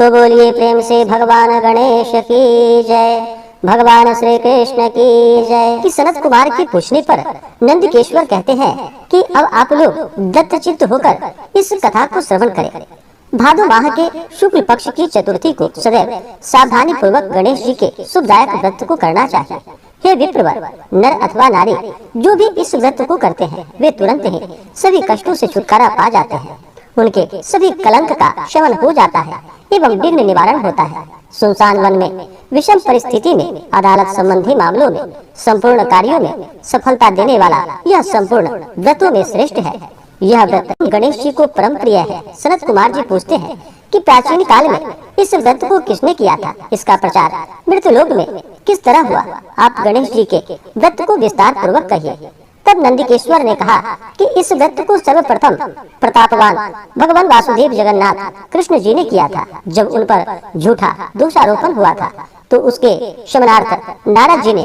तो बोलिए प्रेम से भगवान गणेश की जय, भगवान श्री कृष्ण की जय। कि सनत कुमार के पूछने पर नंदकेश्वर कहते हैं कि अब आप लोग दत्तचित्त होकर इस कथा को श्रवण करें। भादो माह के शुक्ल पक्ष की चतुर्थी को सदैव सावधानी पूर्वक गणेश जी के शुभदायक व्रत को करना चाहिए। हे विप्रवर, नर अथवा नारी जो भी इस व्रत को करते हैं वे तुरंत ही सभी कष्टों से छुटकारा पा जाते हैं। उनके सभी कलंक का शमन हो जाता है एवं विघ्न निवारण होता है। सुनसान वन में, विषम परिस्थिति में, अदालत संबंधी मामलों में, संपूर्ण कार्यों में सफलता देने वाला यह संपूर्ण व्रतों में श्रेष्ठ है। यह व्रत गणेश जी को परम प्रिय है। सनत कुमार जी पूछते हैं कि प्राचीन काल में इस व्रत को किसने किया था, इसका प्रचार मृतलोक में किस तरह हुआ, आप गणेश जी के व्रत को विस्तार पूर्वक कहिए। तब नंदिकेश्वर ने कहा कि इस व्रत को सर्वप्रथम प्रतापवान भगवान वासुदेव जगन्नाथ कृष्ण जी ने किया था। जब उन पर झूठा दोषारोपण हुआ था तो उसके शमनार्थ नारद जी ने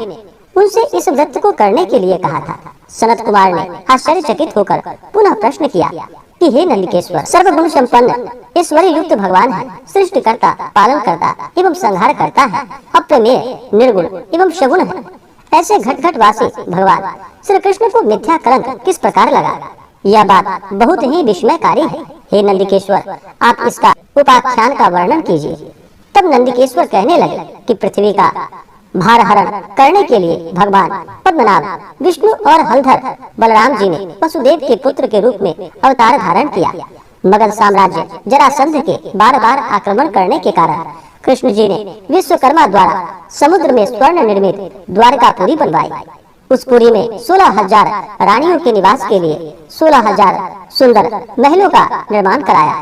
उनसे इस व्रत को करने के लिए कहा था। सनत कुमार ने आश्चर्यचकित होकर पुनः प्रश्न किया कि हे नंदिकेश्वर, सर्वगुण संपन्न ऐश्वर्य युक्त भगवान है, सृष्टिकर्ता, पालन करता एवं संहार करता है, अप्रमेय, निर्गुण एवं सगुण है। ऐसे घट घट वासी भगवान श्री कृष्ण को मिथ्या कलंक किस प्रकार लगा? यह बात बहुत ही विस्मयकारी है। हे नंदिकेश्वर, आप इसका उपाख्यान का वर्णन कीजिए। तब नंदिकेश्वर कहने लगे कि पृथ्वी का भार हरण करने के लिए भगवान पद्मनाभ, विष्णु और हलधर बलराम जी ने वसुदेव के पुत्र के रूप में अवतार धारण किया। मगध साम्राज्य जरासंध के बार बार आक्रमण करने के कारण कृष्ण जी ने विश्वकर्मा द्वारा समुद्र में स्वर्ण निर्मित द्वारकापुरी बनवाई। उस पुरी में 16,000 रानियों के निवास के लिए 16,000 सुंदर महलों का निर्माण कराया।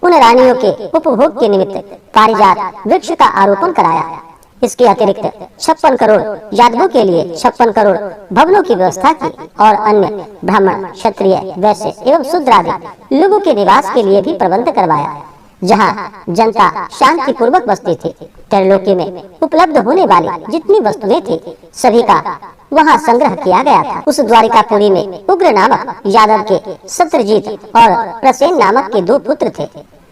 उन रानियों के उपभोग के निमित्त पारिजात वृक्ष का आरोपण कराया। इसके अतिरिक्त 56 करोड़ यादवों के लिए 56 करोड़ भवनों की व्यवस्था की और अन्य ब्राह्मण, क्षत्रिय, वैश्य एवं शूद्र आदि लोगों के निवास के लिए भी प्रबंध करवाया। जहाँ जनता शांति पूर्वक बसती थी, त्रैलोक्य में उपलब्ध होने वाली जितनी वस्तुएं थी सभी का वहाँ संग्रह किया गया था। उस द्वारिकापुरी में उग्र नामक यादव के सत्रजीत और प्रसेन नामक के 2 पुत्र थे।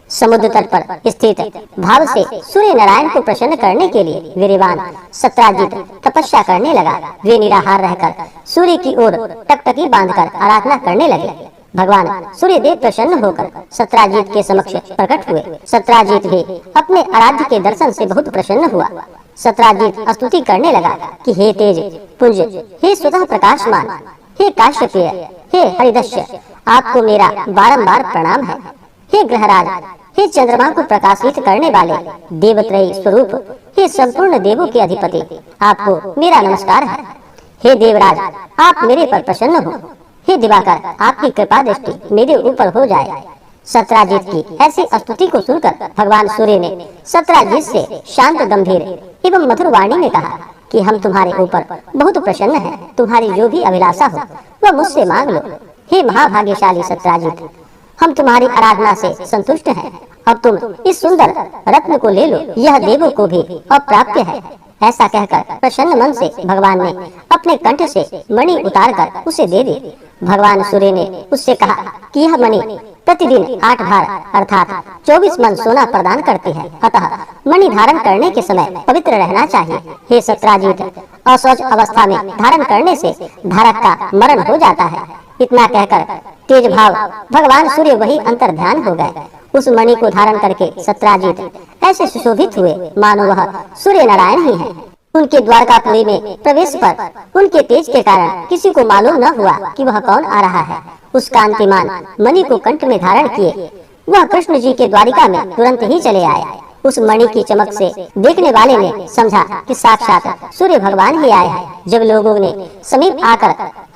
समुद्र तट पर स्थित भाव से सूर्य नारायण को प्रसन्न करने के लिए वीरवान सत्राजित तपस्या करने लगा। वे निराहार रहकर सूर्य की ओर टकटकी बांधकर आराधना करने लगे। भगवान सूर्यदेव प्रसन्न होकर सत्राजित के समक्ष प्रकट हुए। सत्राजित भी अपने आराध्य के दर्शन से बहुत प्रसन्न हुआ। सत्राजित स्तुति करने लगा कि हे तेज पुंज, हे स्वतः प्रकाशमान, हे काश्यपेय, हे हरिदस्य, आपको मेरा बारंबार प्रणाम है। हे ग्रहराज, हे चंद्रमा को प्रकाशित करने वाले देवत्रयी स्वरूप, हे संपूर्ण देवों के अधिपति, आपको मेरा नमस्कार है। हे देवराज, आप मेरे पर प्रसन्न हो। हे दिवाकर, आपकी कृपा दृष्टि मेरे ऊपर हो जाए। सत्राजित की ऐसी स्तुति को सुनकर भगवान सूर्य ने सत्राजित से शांत, गंभीर एवं मधुर वाणी में कहा कि हम तुम्हारे ऊपर बहुत प्रसन्न हैं। तुम्हारी जो भी अभिलाषा हो वह मुझसे मांग लो। हे महाभाग्यशाली सत्राजित, हम तुम्हारी आराधना से संतुष्ट हैं। अब तुम इस सुंदर रत्न को ले लो, यह देवों को भी अप्राप्य है। ऐसा कहकर प्रसन्न मन से भगवान ने अपने कंठ से मणि उतारकर उसे दे दी। भगवान सूर्य ने उससे कहा कि यह मणि प्रतिदिन 8 भार अर्थात 24 मन सोना प्रदान करती है, अतः मणि धारण करने के समय पवित्र रहना चाहिए। हे सत्राजित, अशौच अवस्था में धारण करने से धारक का मरण हो जाता है। इतना कहकर तेज भाव भगवान सूर्य वही अंतर ध्यान हो गए। उस मणि को धारण करके सत्राजित ऐसे सुशोभित हुए मानो वह सूर्य नारायण ही हैं। उनके द्वारकापुरी में प्रवेश पर उनके तेज के कारण किसी को मालूम न हुआ कि वह कौन आ रहा है। उस कांतिमान मणि को कंठ में धारण किए वह कृष्ण जी के द्वारिका में तुरंत ही चले आए। उस मणि की चमक से देखने वाले ने समझा कि साक्षात सूर्य भगवान ही आए हैं। जब लोगों ने समीप आकर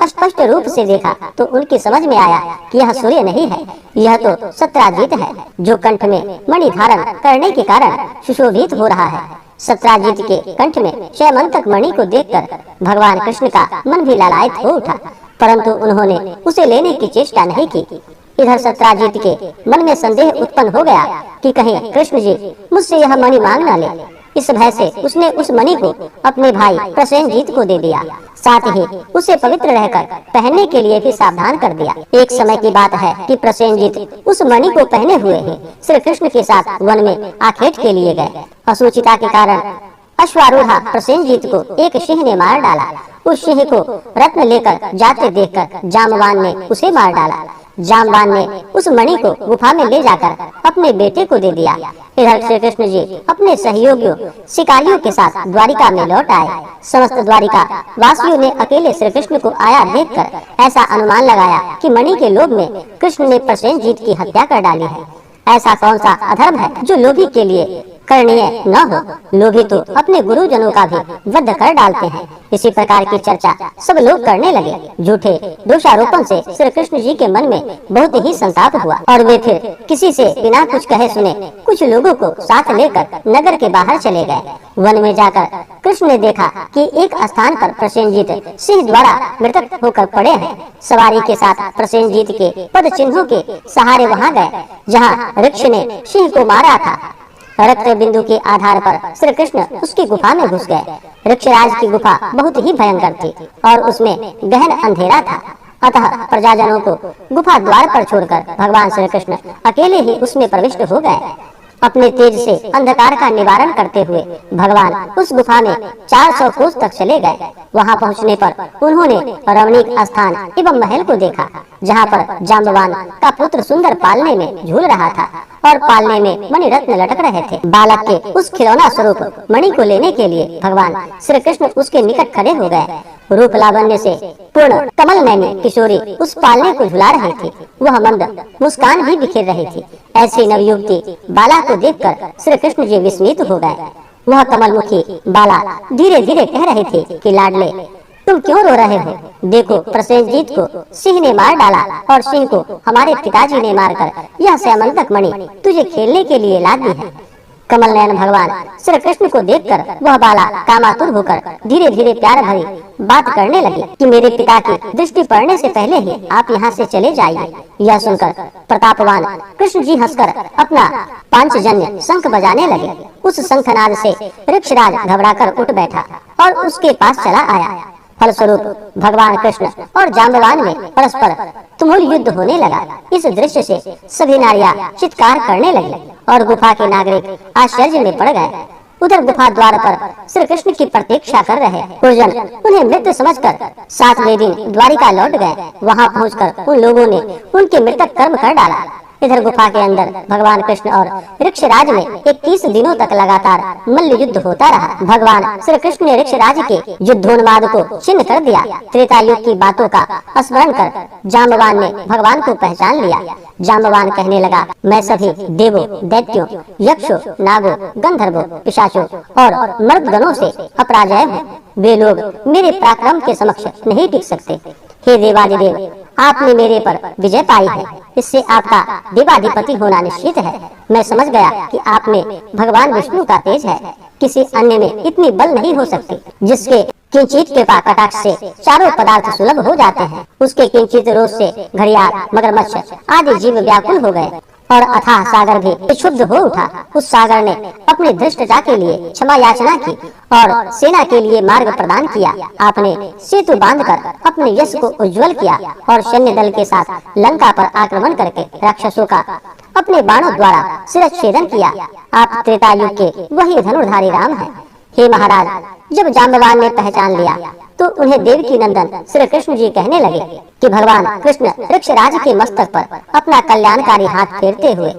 स्पष्ट रूप से देखा तो उनकी समझ में आया कि यह सूर्य नहीं है, यह तो सत्राजित है, जो कंठ में मणि धारण करने के कारण सुशोभित हो रहा है। सत्राजित के कंठ में शैमंतक मणि को देखकर भगवान कृष्ण का मन भी लालायित हो उठा, परंतु उन्होंने उसे लेने की चेष्टा नहीं की। इधर सत्राजित के मन में संदेह उत्पन्न हो गया कि कहीं कृष्ण जी मुझसे यह मणि मांग न ले। इस भय से उसने उस मणि को अपने भाई प्रसेनजीत को दे दिया। साथ ही उसे पवित्र रहकर पहनने के लिए भी सावधान कर दिया। एक समय की बात है कि प्रसेनजीत उस मणि को पहने हुए ही श्री कृष्ण के साथ वन में आखेट के लिए गए। असूचिता के कारण अश्वारूढ़ा प्रसेनजीत को एक सिंह ने मार डाला। उस सिंह को रत्न लेकर जाते देखकर जामवान ने उसे मार डाला। जामवान ने उस मणि को गुफा में ले जाकर अपने बेटे को दे दिया। इधर श्री कृष्ण जी अपने सहयोगियों शिकारियों के साथ द्वारिका में लौट आए। समस्त द्वारिका वासियों ने अकेले श्री कृष्ण को आया देखकर ऐसा अनुमान लगाया कि मणि के लोभ में कृष्ण ने प्रसेनजीत की हत्या कर डाली है। ऐसा कौन सा अधर्म है जो लोभी के लिए करणीय न हो। लोभी तो अपने गुरुजनों का भी वध कर डालते हैं। इसी प्रकार की चर्चा सब लोग करने लगे। झूठे दोषारोपण से श्री कृष्ण जी के मन में बहुत ही संताप हुआ और वे फिर किसी से बिना कुछ कहे सुने कुछ लोगों को साथ लेकर नगर के बाहर चले गए। वन में जाकर कृष्ण ने देखा कि एक स्थान पर प्रसेनजीत सिंह द्वारा मृतक होकर पड़े हैं। सवारी के साथ प्रसेनजीत के पद चिन्हों के सहारे वहां गए जहाँ ऋक्ष ने सिंह को मारा था। रक्त बिंदु के आधार पर श्री कृष्ण उसकी गुफा में घुस गए। ऋक्षराज की गुफा बहुत ही भयंकर थी और उसमें गहन अंधेरा था। अतः प्रजाजनों को गुफा द्वार पर छोड़कर भगवान श्री कृष्ण अकेले ही उसमें प्रविष्ट हो गए। अपने तेज से अंधकार का निवारण करते हुए भगवान उस गुफा में 400 कोस तक चले गए। वहां पहुंचने पर उन्होंने रमणीक स्थान एवं महल को देखा जहां पर जाम्बवान का पुत्र सुंदर पालने में झूल रहा था और पालने में मणि रत्न लटक रहे थे। बालक के उस खिलौना स्वरूप मणि को लेने के लिए भगवान श्री कृष्ण उसके निकट खड़े हो गए। रूप लावण्य से पूर्ण कमल नैनी किशोरी उस पालने को झुला रही थी। वह मंद मुस्कान भी बिखेर रही थी। ऐसी नवयुवती बाला को देखकर श्री कृष्ण जी विस्मित हो गए। वह कमलमुखी बाला धीरे धीरे कह रही थी कि लाडले तुम क्यों रो रहे हो? देखो प्रसेनजीत को सिंह ने मार डाला और सिंह को हमारे पिताजी ने मारकर यह स्यामंतक मणि तुझे खेलने के लिए ला दी है। कमल नयन भगवान श्री कृष्ण को देखकर वह बाला कामातुर होकर धीरे धीरे प्यार भरी बात करने लगी कि मेरे पिता की दृष्टि पड़ने से पहले ही आप यहाँ से चले जाइए। यह सुनकर प्रतापवान कृष्ण जी हंसकर अपना पांचजन्य शंख बजाने लगे। उस शंखनाद से ऋक्षराज घबराकर उठ बैठा और उसके पास चला आया। फलस्वरूप भगवान कृष्ण और जाम्बवान में परस्पर तुमुल युद्ध होने लगा। इस दृश्य से सभी नारियां चित्कार करने लगी और गुफा के नागरिक आश्चर्य में पड़ गए। उधर गुफा द्वार पर श्री कृष्ण की प्रतीक्षा कर रहे पुरजन उन्हें मृत समझकर 7वें दिन द्वारिका लौट गए। वहां पहुंचकर उन लोगों ने उनके मृतक कर्म कर डाला। इधर गुफा के अंदर भगवान कृष्ण और ऋक्षराज में 21 दिनों तक लगातार मल्ल युद्ध होता रहा। भगवान श्री कृष्ण ने ऋक्षराज के युद्धोन्माद को छिन्न कर दिया। त्रेता युग की बातों का स्मरण कर जाम्बवान ने भगवान को पहचान लिया। जाम्बवान कहने लगा, मैं सभी देवों, दैत्यों, यक्षों, नागों, गंधर्वों, पिशाचों और मर्दगणों से अपराजय हूँ। वे लोग मेरे पराक्रम के समक्ष नहीं टिक सकते। हे देवादिदेव, आपने मेरे पर विजय पाई है। इससे आपका देवाधिपति होना निश्चित है। मैं समझ गया कि आप में भगवान विष्णु का तेज है। किसी अन्य में इतनी बल नहीं हो सकती। जिसके किंचित कृपा कटाक्ष से चारों पदार्थ सुलभ हो जाते हैं, उसके किंचित रोष से घड़ियाल, मगरमच्छ आदि जीव व्याकुल हो गए और अथाह सागर भी क्षुब्ध हो उठा। उस सागर ने अपनी धृष्टता के लिए क्षमा याचना की और सेना के लिए मार्ग प्रदान किया। आपने सेतु बांधकर अपने यश को उज्जवल किया और सैन्य दल के साथ लंका पर आक्रमण करके राक्षसों का अपने बाणों द्वारा शिरच्छेदन किया। आप त्रेता युग के वही धनुर्धारी राम हैं। हे महाराज, जब जाम्बवान ने पहचान लिया तो उन्हें देवकी नंदन श्री कृष्ण जी कहने लगे कि भगवान कृष्ण ऋक्षराज के मस्तक पर अपना कल्याणकारी हाथ फेरते हुए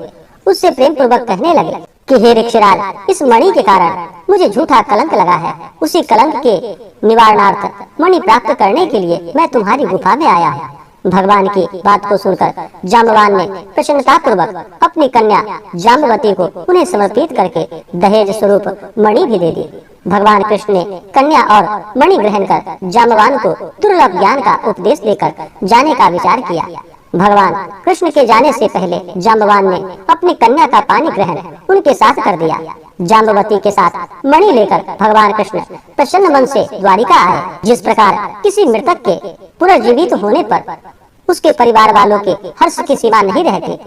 उससे प्रेम पूर्वक कहने लगे कि हे ऋक्षराज, इस मणि के कारण मुझे झूठा कलंक लगा है। उसी कलंक के निवारणार्थ मणि प्राप्त करने के लिए मैं तुम्हारी गुफा में आया हूँ। भगवान की बात को सुनकर जाम्बवान ने प्रसन्नता पूर्वक अपनी कन्या जाम्बवती को उन्हें समर्पित करके दहेज स्वरूप मणि भी दे दी। भगवान कृष्ण ने कन्या और मणि ग्रहण कर जाम्बवान को दुर्लभ ज्ञान का उपदेश देकर जाने का विचार किया। भगवान कृष्ण के जाने से पहले जाम्बवान ने अपनी कन्या का पानी ग्रहण उनके साथ कर दिया। जाम्बवती के साथ मणि लेकर भगवान कृष्ण प्रसन्न मन से द्वारिका आए। जिस प्रकार किसी मृतक के पुनर्जीवित होने पर उसके परिवार वालों के हर्ष की सीमा नहीं रहती,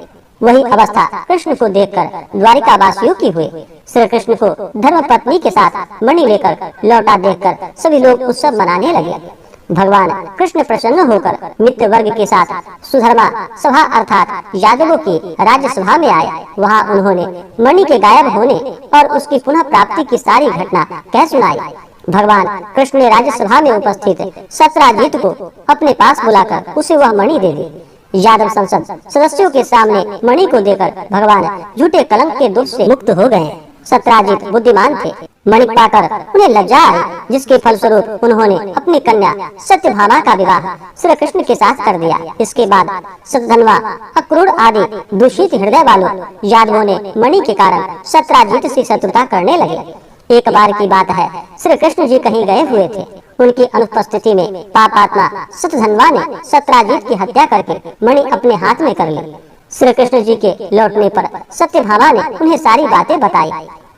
वही अवस्था कृष्ण को देखकर द्वारिका वासियों की हुई। श्री कृष्ण को धर्म पत्नी के साथ मणि लेकर लौटा देखकर सभी लोग उत्सव मनाने लगे। भगवान कृष्ण प्रसन्न होकर मित्र वर्ग के साथ सुधर्मा सभा अर्थात यादवों की राज्यसभा में आए। वहां उन्होंने मणि के गायब होने और उसकी पुनः प्राप्ति की सारी घटना कह सुनाई। भगवान कृष्ण ने राज्यसभा में उपस्थित सत्राजीत को अपने पास बुलाकर उसे वह मणि दे दी। यादव संसद सदस्यों के सामने मणि को देकर भगवान झूठे कलंक के दुख से मुक्त हो गए। सत्राजीत बुद्धिमान थे। मणि पाकर उन्हें लज्जा आई, जिसके फलस्वरूप उन्होंने अपनी कन्या सत्यभामा का विवाह श्री कृष्ण के साथ कर दिया। इसके बाद सतधनवा, अक्रूर आदि दूषित हृदय वालों यादवों ने मणि के कारण सत्राजीत से शत्रुता करने लगे। एक बार की बात है, श्री कृष्ण जी कहीं गए हुए थे। उनकी अनुपस्थिति में पापात्मा सतधनवा ने सत्राजीत की हत्या करके मणि अपने हाथ में कर ली। श्री कृष्ण जी के लौटने पर सत्यभामा ने उन्हें सारी बातें बताई।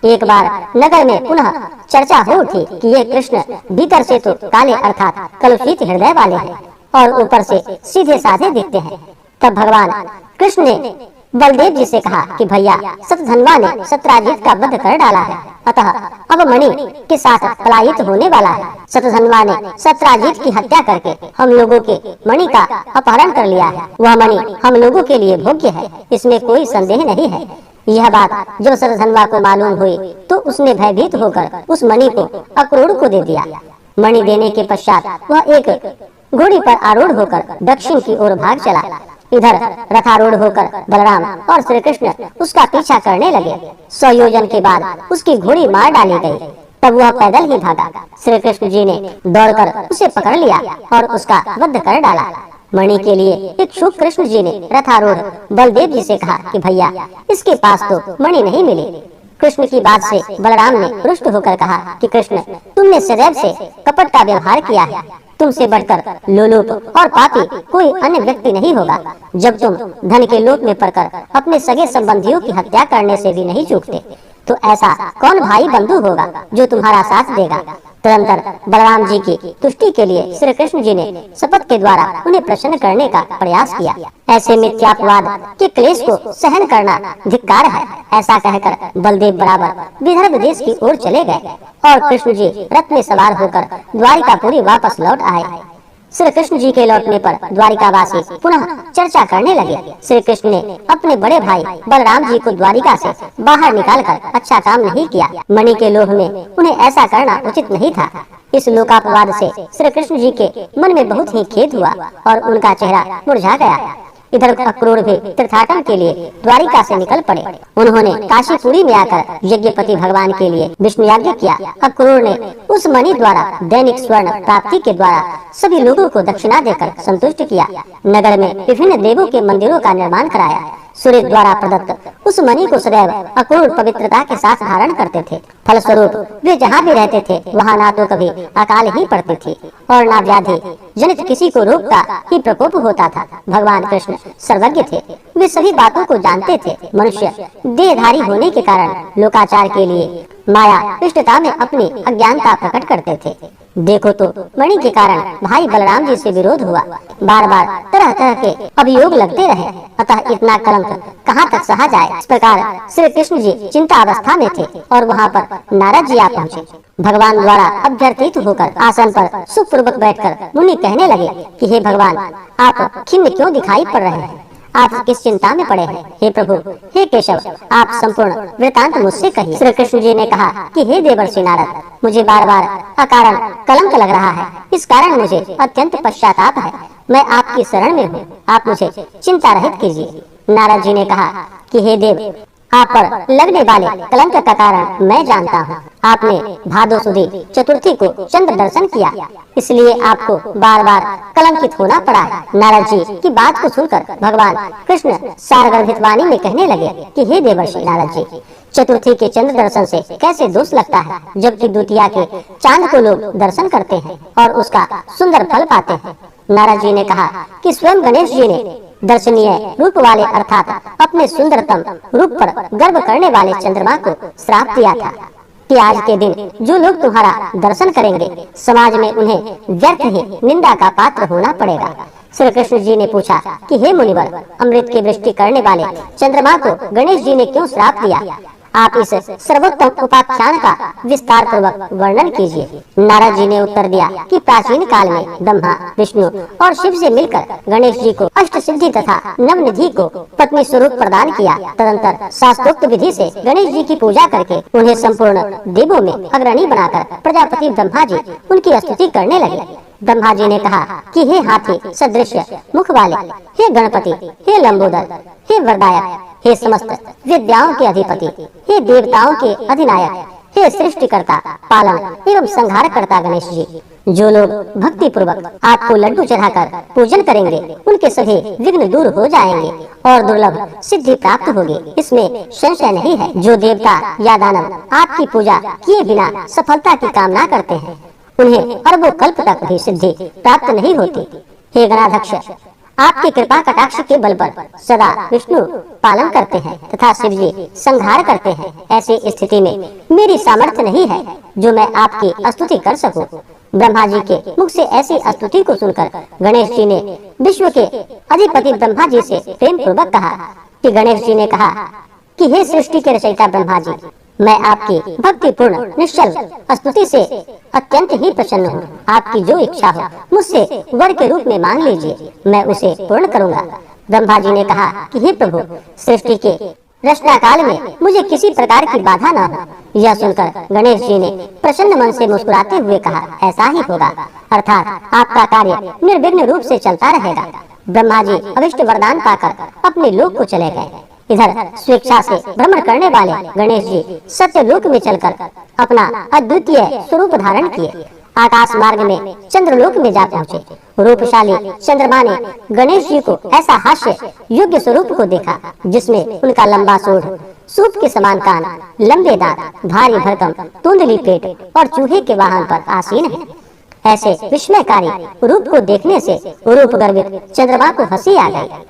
एक बार नगर में पुनः चर्चा हो उठी कि ये कृष्ण भीतर से तो काले अर्थात कलुषित हृदय वाले हैं और ऊपर से सीधे साधे दिखते हैं। तब भगवान कृष्ण ने बलदेव जी से कहा कि भैया, सतधनवा ने सत्राजीत का वध कर डाला है, अतः अब मणि के साथ पलायित होने वाला है। सतधनवा ने सत्राजीत की हत्या करके हम लोगों के मणि का अपहरण कर लिया है। वह मणि हम लोगों के लिए भोग्य है, इसमें कोई संदेह नहीं है। यह बात जब सतधनवा को मालूम हुई तो उसने भयभीत होकर उस मणि को अक्रूर को दे दिया। मणि देने के पश्चात वह एक घोड़ी पर आरूढ़ होकर दक्षिण की ओर भाग चला। इधर रथारूढ़ होकर बलराम और श्री कृष्ण उसका पीछा करने लगे। 100 योजन के बाद उसकी घोड़ी मार डाली गई। तब वह पैदल ही भागा। श्री कृष्ण जी ने दौड़कर उसे पकड़ लिया और उसका वध कर डाला। मणि के लिए इच्छुक कृष्ण जी ने रथारूढ़ बलदेव जी से कहा कि भैया, इसके पास तो मणि नहीं मिली। कृष्ण की बात से बलराम ने रुष्ट होकर कहा कि कृष्ण, तुमने सदैव से कपट का व्यवहार किया है। तुमसे बढ़कर लोलुप और पापी कोई अन्य व्यक्ति नहीं होगा। जब तुम धन के लोभ में पड़कर अपने सगे संबंधियों की हत्या करने से भी नहीं चूकते, तो ऐसा कौन भाई बंधु होगा जो तुम्हारा साथ देगा। तदंतर बलराम जी की तुष्टि के लिए श्री कृष्ण जी ने शपथ के द्वारा उन्हें प्रसन्न करने का प्रयास किया। ऐसे मिथ्यापवाद के क्लेश को सहन करना धिक्कार है। ऐसा कहकर बलदेव बराबर विदर्भ देश की ओर चले गए और कृष्ण जी रथ में सवार होकर द्वारिकापुरी वापस लौट आए। श्री कृष्ण जी के लौटने पर द्वारिकावासी पुनः चर्चा करने लगे। श्री कृष्ण ने अपने बड़े भाई बलराम जी को द्वारिका से बाहर निकालकर अच्छा काम नहीं किया। मणि के लोभ में उन्हें ऐसा करना उचित नहीं था। इस लोकापवाद से श्री कृष्ण जी के मन में बहुत ही खेद हुआ और उनका चेहरा मुरझा गया। इधर अक्रूर भी तीर्थाटन के लिए द्वारिका से निकल पड़े। उन्होंने काशीपुरी में आकर यज्ञपति भगवान के लिए विष्णु याग किया। अक्रूर ने उस मणि द्वारा दैनिक स्वर्ण प्राप्ति के द्वारा सभी लोगों को दक्षिणा देकर संतुष्ट किया। नगर में विभिन्न देवों के मंदिरों का निर्माण कराया। सूर्य द्वारा प्रदत्त उस मणि को सदैव अक्रूर पवित्रता के साथ धारण करते थे। फलस्वरूप वे जहाँ भी रहते थे वहाँ ना तो कभी अकाल ही पड़ती थी और ना व्याधि जनित किसी को रोग का ही प्रकोप होता था। भगवान कृष्ण सर्वज्ञ थे, वे सभी बातों को जानते थे। मनुष्य देहधारी होने के कारण लोकाचार के लिए माया इष्टता में अपनी अज्ञानता प्रकट करते थे। देखो तो मणि के कारण भाई बलराम जी से विरोध हुआ। बार बार तरह तरह के अभियोग लगते रहे, अतः इतना कलंक कहाँ तक सहा जाए। इस प्रकार श्री कृष्ण जी चिंता अवस्था में थे और वहाँ पर नारद जी आ पहुँचे। भगवान द्वारा अभ्यर्थित होकर आसन पर सुखपूर्वक बैठकर मुनि कहने लगे कि हे भगवान, आप खिन्न क्यों दिखाई पड़ रहे हैं? आप किस चिंता में पड़े हैं? हे प्रभु, हे केशव, आप संपूर्ण वृतांत मुझसे कहिए। श्री कृष्ण जी ने कहा कि हे देवर्षि नारद, मुझे बार बार अकारण कलंक लग रहा है। इस कारण मुझे अत्यंत पश्चाताप है। मैं आपकी शरण में हूँ, आप मुझे चिंता रहित कीजिए। नारद जी ने कहा कि हे देव, आप पर लगने वाले कलंक का कारण मैं जानता हूँ। आपने भादो सुदी चतुर्थी को चंद्र दर्शन किया, इसलिए आपको बार बार कलंकित होना पड़ा है। नारद जी की बात को सुनकर भगवान कृष्ण सारगर्भित वाणी में कहने लगे कि हे देवर्षि नारद जी, चतुर्थी के चंद्र दर्शन से कैसे दोष लगता है, जबकि द्वितीया के चांद को लोग दर्शन करते हैं और उसका सुंदर फल पाते हैं। नारद जी ने कहा कि स्वयं गणेश जी ने दर्शनीय रूप वाले अर्थात अपने सुंदरतम रूप पर गर्व करने वाले चंद्रमा को श्राप दिया था कि आज के दिन जो लोग तुम्हारा दर्शन करेंगे, समाज में उन्हें व्यर्थ ही निंदा का पात्र होना पड़ेगा। श्री कृष्ण जी ने पूछा कि हे मुनिवर, अमृत की वृष्टि करने वाले चंद्रमा को गणेश जी ने क्यों श्राप दिया? आप इस सर्वोत्तम उपाख्यान का विस्तार पूर्वक वर्णन कीजिए। नारद जी ने उत्तर दिया कि प्राचीन काल में ब्रह्मा, विष्णु और शिव से मिलकर गणेश जी को अष्ट सिद्धि तथा नवनिधि को पत्नी स्वरूप प्रदान किया। तदंतर शास्त्रोक्त विधि से गणेश जी की पूजा करके उन्हें संपूर्ण देवों में अग्रणी बनाकर प्रजापति ब्रह्मा जी उनकी स्तुति करने लगे। ब्रह्मा जी ने कहा कि हे हाथी सदृश मुख वाले, हे गणपति, हे लंबोदर, हे वरदायक, हे समस्त विद्याओं के अधिपति, हे देवताओं के अधिनायक, हे सृष्टिकर्ता, पालन एवं संहार करता गणेश जी, जो लोग भक्ति पूर्वक आपको लड्डू चढ़ाकर पूजन करेंगे उनके सभी विघ्न दूर हो जाएंगे और दुर्लभ सिद्धि प्राप्त होगी, इसमें संशय नहीं है। जो देवता या दानव आपकी पूजा किए बिना सफलता की कामना करते हैं उन्हें अरबों कल्प तक भी सिद्धि प्राप्त नहीं होती। हे गणाध्यक्ष, आपकी कृपा कटाक्ष के बल पर सदा विष्णु पालन करते हैं तथा शिव जी संहार करते हैं। ऐसी स्थिति में मेरी सामर्थ्य नहीं है जो मैं आपकी स्तुति कर सकूं। ब्रह्मा जी के मुख से ऐसी स्तुति को सुनकर गणेश जी ने विश्व के अधिपति ब्रह्मा जी से प्रेम पूर्वक कहा कि गणेश जी ने कहा कि हे सृष्टि के रचयिता ब्रह्मा जी, मैं आपकी भक्तिपूर्ण निश्चल स्तुति से अत्यंत ही प्रसन्न हूँ। आपकी जो इच्छा हो मुझसे वर के रूप में मांग लीजिए, मैं उसे पूर्ण करूँगा। ब्रह्मा जी ने कहा कि हे प्रभु, सृष्टि के रचना काल में मुझे किसी प्रकार की बाधा न हो। यह सुनकर गणेश जी ने प्रसन्न मन से मुस्कुराते हुए कहा, ऐसा ही होगा, अर्थात आपका कार्य निर्विघ्न रूप से चलता रहेगा। ब्रह्मा जी अभिष्ट वरदान पाकर अपने लोक को चले गए। इधर स्वेच्छा से भ्रमण करने वाले गणेश जी सत्यलोक में चलकर अपना अद्वितीय स्वरूप धारण किए। आकाश मार्ग में चंद्रलोक में जा पहुँचे। रूपशाली चंद्रमा ने गणेश जी को ऐसा हास्य योग्य स्वरूप को देखा जिसमें उनका लंबा सूंड, सूप के समान कान, लंबे दांत, भारी भरकम धुंधली पेट और चूहे के वाहन पर आसीन है। ऐसे विस्मयकारी रूप को देखने से रूप गर्वित चंद्रमा को हंसी आ गई।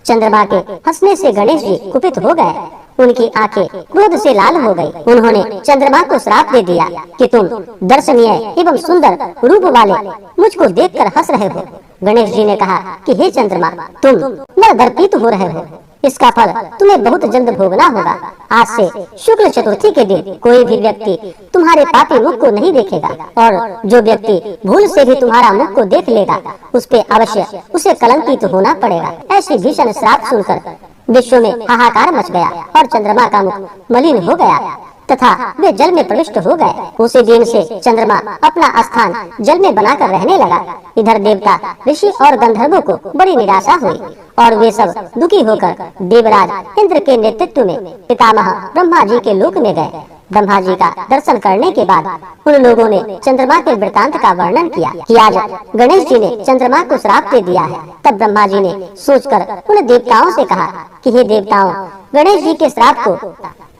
चंद्रमा के हंसने से गणेश जी कुपित हो गए। उनकी आंखें क्रोध से लाल हो गई। उन्होंने चंद्रमा को श्राप दे दिया कि तुम दर्शनीय एवं सुंदर रूप वाले मुझको देखकर हंस रहे हो। गणेश जी ने कहा कि हे चंद्रमा, तुम नरदर्पित हो रहे हो। इसका फल तुम्हें बहुत जल्द भोगना होगा। आज से शुक्ल चतुर्थी के दिन कोई भी व्यक्ति तुम्हारे पापी मुख को नहीं देखेगा और जो व्यक्ति भूल से भी तुम्हारा मुख को देख लेगा उस पे अवश्य उसे कलंकित होना पड़ेगा। ऐसी भीषण श्राप सुनकर विश्व में हाहाकार मच गया और चंद्रमा का मुख मलिन हो गया तथा वे जल में प्रविष्ट हो गए। उसी दिन से चंद्रमा अपना स्थान जल में बनाकर रहने लगा। इधर देवता, ऋषि और गंधर्वों को बड़ी निराशा हुई और वे सब दुखी होकर देवराज इंद्र के नेतृत्व में पितामह ब्रह्मा जी के लोक में गए। ब्रह्मा जी का दर्शन करने के बाद उन लोगों ने चंद्रमा के वृतांत का वर्णन किया कि आज गणेश जी ने चंद्रमा को श्राप दे दिया है। तब ब्रह्मा जी ने सोचकर उन देवताओं से कहा कि हे देवताओं, गणेश जी के श्राप को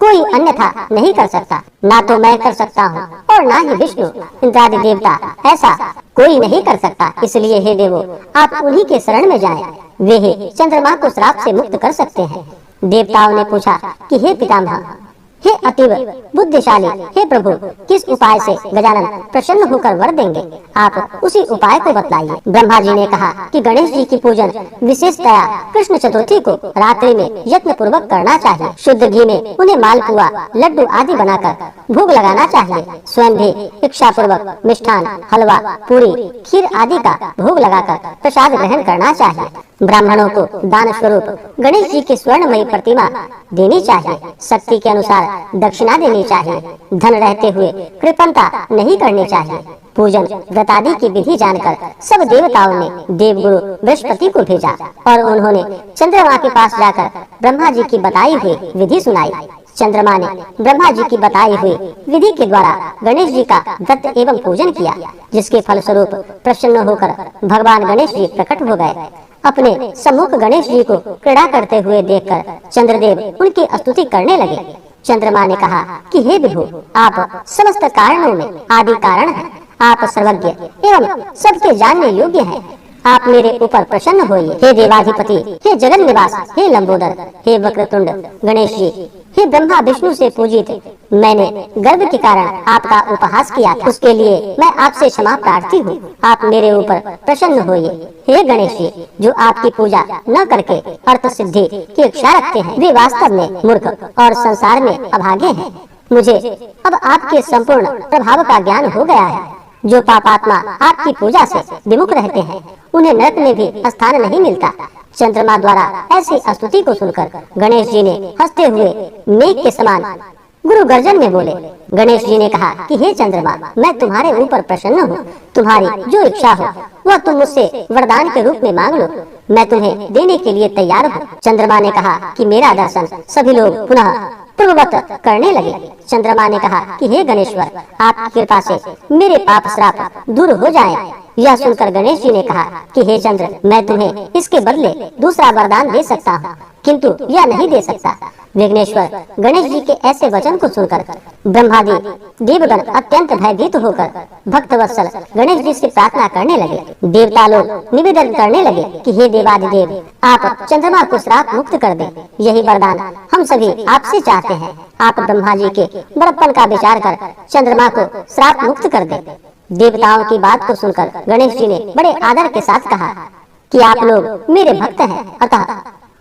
कोई अन्यथा नहीं कर सकता, ना तो मैं कर सकता हूँ और ना ही विष्णु इंद्रादि देवता ऐसा कोई नहीं कर सकता। इसलिए हे देवो, आप उन्हीं के शरण में जाएं, वे ही चंद्रमा को श्राप से मुक्त कर सकते हैं। देवताओं ने पूछा कि हे पितामह, हे अतीव बुद्धिशाली, हे प्रभु, किस उपाय से गजानन प्रसन्न होकर वर देंगे? आप उसी उपाय को बतलाइए। ब्रह्मा जी ने कहा कि गणेश जी की पूजन विशेषतया कृष्ण चतुर्थी को रात्रि में यत्न पूर्वक करना चाहिए। शुद्ध घी में उन्हें मालपुआ, लड्डू आदि बनाकर भोग लगाना चाहिए। स्वयं भी इच्छा पूर्वक मिष्ठान, हलवा, पूरी, खीर आदि का भोग लगाकर प्रसाद ग्रहण करना चाहिए। ब्राह्मणों को दान स्वरूप गणेश जी की स्वर्णमयी प्रतिमा देनी चाहिए। शक्ति के अनुसार दक्षिणा देनी चाहिए। धन रहते हुए कृपणता नहीं करनी चाहिए। पूजन व्रत आदि की विधि जानकर सब देवताओं ने देवगुरु बृहस्पति को भेजा और उन्होंने चंद्रमा के पास जाकर ब्रह्मा जी की बताई हुई विधि सुनाई। चंद्रमा ने ब्रह्मा जी की बताई हुई विधि के द्वारा गणेश जी का व्रत एवं पूजन किया, जिसके फलस्वरूप प्रसन्न होकर भगवान गणेश जी प्रकट हो गए। अपने सम्मुख गणेश जी को क्रीड़ा करते हुए देखकर चंद्रदेव उनकी स्तुति करने लगे। चंद्रमा ने कहा कि हे विभु, आप समस्त कारणों में आदि कारण हैं। आप सर्वज्ञ एवं सबके जानने योग्य हैं। आप मेरे ऊपर प्रसन्न होइए। हे देवाधिपति, हे जगन निवास, हे लंबोदर, हे वक्रतुंड गणेश जी, हे ब्रह्मा विष्णु से पूजित, मैंने गर्व के कारण आपका उपहास किया था, उसके लिए मैं आपसे क्षमा प्रार्थी हूँ। आप मेरे ऊपर प्रसन्न होइए। हे गणेश जी, जो आपकी पूजा न करके अर्थ सिद्धि की इच्छा रखते हैं, वे वास्तव में मूर्ख और संसार में अभागे हैं। मुझे अब आपके संपूर्ण प्रभाव का ज्ञान हो गया है। जो पापात्मा आपकी पूजा से विमुख रहते हैं, उन्हें नरक में भी स्थान नहीं मिलता। चंद्रमा द्वारा ऐसी स्तुति को सुनकर गणेश जी ने हंसते हुए मेघ के समान गुरु गर्जन में बोले। गणेश जी ने कहा कि हे चंद्रमा, मैं तुम्हारे ऊपर प्रसन्न हूँ। तुम्हारी जो इच्छा हो वह तुम मुझसे वरदान के रूप में मांग लो, मैं तुम्हें देने के लिए तैयार हूँ। चंद्रमा ने कहा कि मेरा दर्शन सभी लोग पुनः पूर्ववत करने लगे। चंद्रमा ने कहा कि हे गणेश्वर, आपकी कृपा से मेरे पाप श्राप दूर हो जाएं। यह सुनकर गणेश जी ने कहा कि हे चंद्र, मैं तुम्हें इसके बदले दूसरा वरदान दे सकता हूँ, किंतु यह नहीं दे सकता। विघ्नेश्वर गणेश जी के ऐसे वचन को सुनकर ब्रह्मादि देवगण अत्यंत भयभीत होकर भक्त वत्सल गणेश जी से प्रार्थना करने लगे। देवता लोग निवेदन करने लगे कि हे देवादिदेव, आप चंद्रमा को श्राप मुक्त कर दें। यही वरदान हम सभी आपसे चाहते हैं। आप ब्रह्मा जी के बड़प्पन का विचार कर चंद्रमा को श्राप मुक्त कर दें। देवताओं की बात को सुनकर गणेश जी ने बड़े आदर के साथ कहा कि आप लोग मेरे भक्त हैं, अतः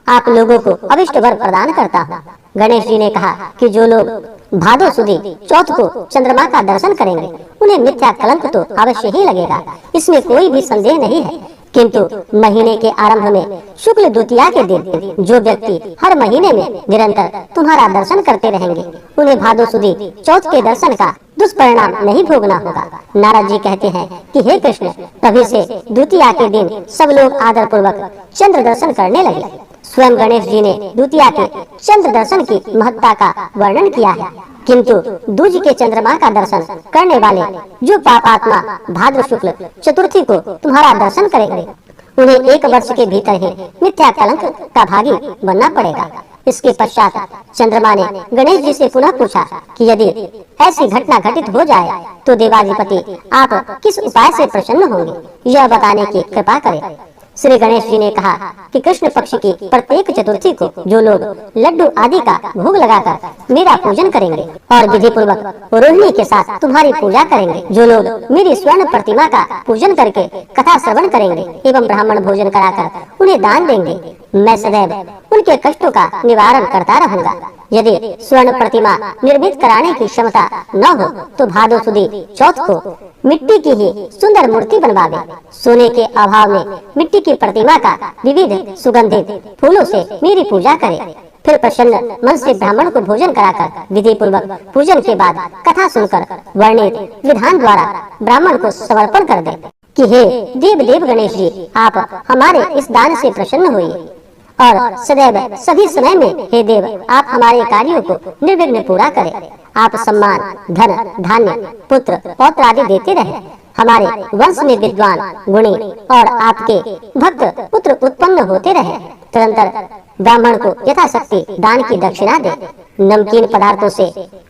आप लोगों को अभिष्ट वर प्रदान करता हूँ। गणेश जी ने कहा कि जो लोग भादो सुदी चौथ को चंद्रमा का दर्शन करेंगे, उन्हें मिथ्या कलंक तो अवश्य ही लगेगा, इसमें कोई भी संदेह नहीं है। किंतु महीने के आरंभ में शुक्ल द्वितीया के दिन जो व्यक्ति हर महीने में निरंतर तुम्हारा दर्शन करते रहेंगे, उन्हें भादो सुदी चौथ के दर्शन का दुष्परिणाम नहीं भोगना होगा। नारद जी कहते हैं कि हे कृष्ण, तभी से द्वितीया के दिन सब लोग आदर पूर्वक चंद्र दर्शन करने लगे। स्वयं गणेश जी ने द्वितीया के चंद्र दर्शन की महत्ता का वर्णन किया है, किंतु दूज के चंद्रमा का दर्शन करने वाले जो पापात्मा भाद्र शुक्ल चतुर्थी को तुम्हारा दर्शन करेंगे, उन्हें 1 वर्ष के भीतर ही मिथ्या कलंक का भागी बनना पड़ेगा। इसके पश्चात चंद्रमा ने गणेश जी से पुनः पूछा कि यदि ऐसी घटना घटित हो जाए तो देवाधिपति आप किस उपाय से प्रसन्न होंगे, यह बताने की कृपा करें। श्री गणेश जी ने कहा कि कृष्ण पक्ष की प्रत्येक चतुर्थी को जो लोग लड्डू आदि का भोग लगाकर मेरा पूजन करेंगे और विधि पूर्वक रोहिणी के साथ तुम्हारी पूजा करेंगे, जो लोग मेरी स्वर्ण प्रतिमा का पूजन करके कथा श्रवण करेंगे एवं ब्राह्मण भोजन कराकर उन्हें दान देंगे, मैं सदैव उनके कष्टों का निवारण करता रहूंगा। यदि स्वर्ण प्रतिमा निर्मित कराने की क्षमता न हो तो भादो सुदी चौथ को मिट्टी की ही सुंदर मूर्ति बनवावे। सोने के अभाव में मिट्टी की प्रतिमा का विविध सुगंधित फूलों से मेरी पूजा करे। फिर प्रसन्न मन से ब्राह्मण को भोजन कराकर विधि पूर्वक पूजन के बाद कथा सुनकर वर्णित विधान द्वारा ब्राह्मण को समर्पण कर दे कि हे देव देव गणेश जी, आप हमारे इस दान से प्रसन्न होइए और सदैव सभी समय में हे देव आप हमारे कार्यों को निर्विघ्न पूरा करें। आप सम्मान, धन, धान्य, पुत्र, पौत्र आदि देते रहे। हमारे वंश में विद्वान, गुणी और आपके भक्त पुत्र उत्पन्न होते रहे। तदंतर ब्राह्मण को यथाशक्ति दान की दक्षिणा दे। नमकीन पदार्थों से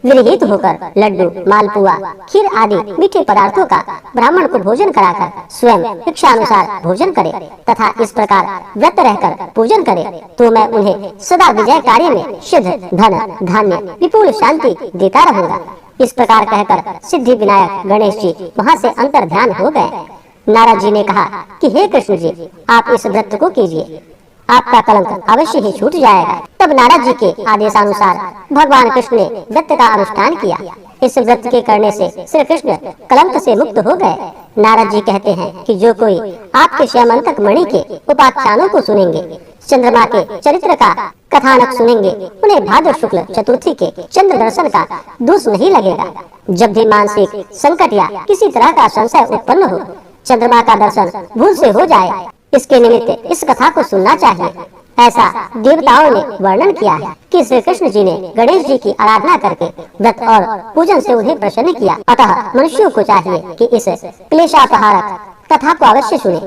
विरहित होकर लड्डू, मालपुआ, खीर आदि मीठे पदार्थों का ब्राह्मण को भोजन कराकर स्वयं इच्छानुसार भोजन करे तथा इस प्रकार व्रत रहकर पूजन करे, तो मैं उन्हें सदा विजय कार्य में सिद्ध, धन, धान्य, विपुल शांति देता रहूंगा। इस प्रकार कहकर सिद्धि विनायक गणेश जी वहाँ से अंतर ध्यान हो गए। नारद जी ने कहा कि हे कृष्ण जी, आप इस व्रत को कीजिए, आपका कलंक अवश्य ही छूट जाएगा। तब नारद जी के आदेशानुसार भगवान कृष्ण ने व्रत का अनुष्ठान किया। इस व्रत के करने से श्री कृष्ण कलंक से मुक्त हो गए। नारद जी कहते हैं कि जो कोई आपके श्यामंतक मणि के उपाख्यानों को सुनेंगे, चंद्रमा के चरित्र का कथानक सुनेंगे, उन्हें भाद्र शुक्ल चतुर्थी के चंद्र दर्शन का दोष नहीं लगेगा। जब भी मानसिक संकट या किसी तरह का संशय उत्पन्न हो, चंद्रमा का दर्शन भूल से हो जाए, इसके निमित्त इस कथा को सुनना चाहिए। ऐसा देवताओं ने वर्णन किया है कि श्री कृष्ण जी ने गणेश जी की आराधना करके व्रत और पूजन से उन्हें प्रसन्न किया। अतः मनुष्यों को चाहिए कि इस क्लेशापहारक कथा को अवश्य सुने।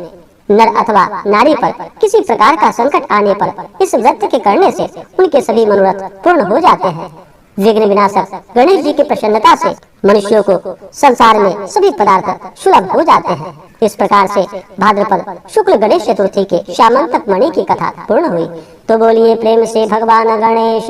नर अथवा नारी पर किसी प्रकार का संकट आने पर इस व्रत के करने से उनके सभी मनोरथ पूर्ण हो जाते हैं। विघ्न विनाशक गणेश जी की प्रसन्नता से मनुष्यों को संसार में सभी पदार्थ सुलभ हो जाते हैं। इस प्रकार से भाद्रपद शुक्ल गणेश चतुर्थी के श्यामंतक मणि की कथा पूर्ण हुई। तो बोलिए प्रेम से भगवान गणेश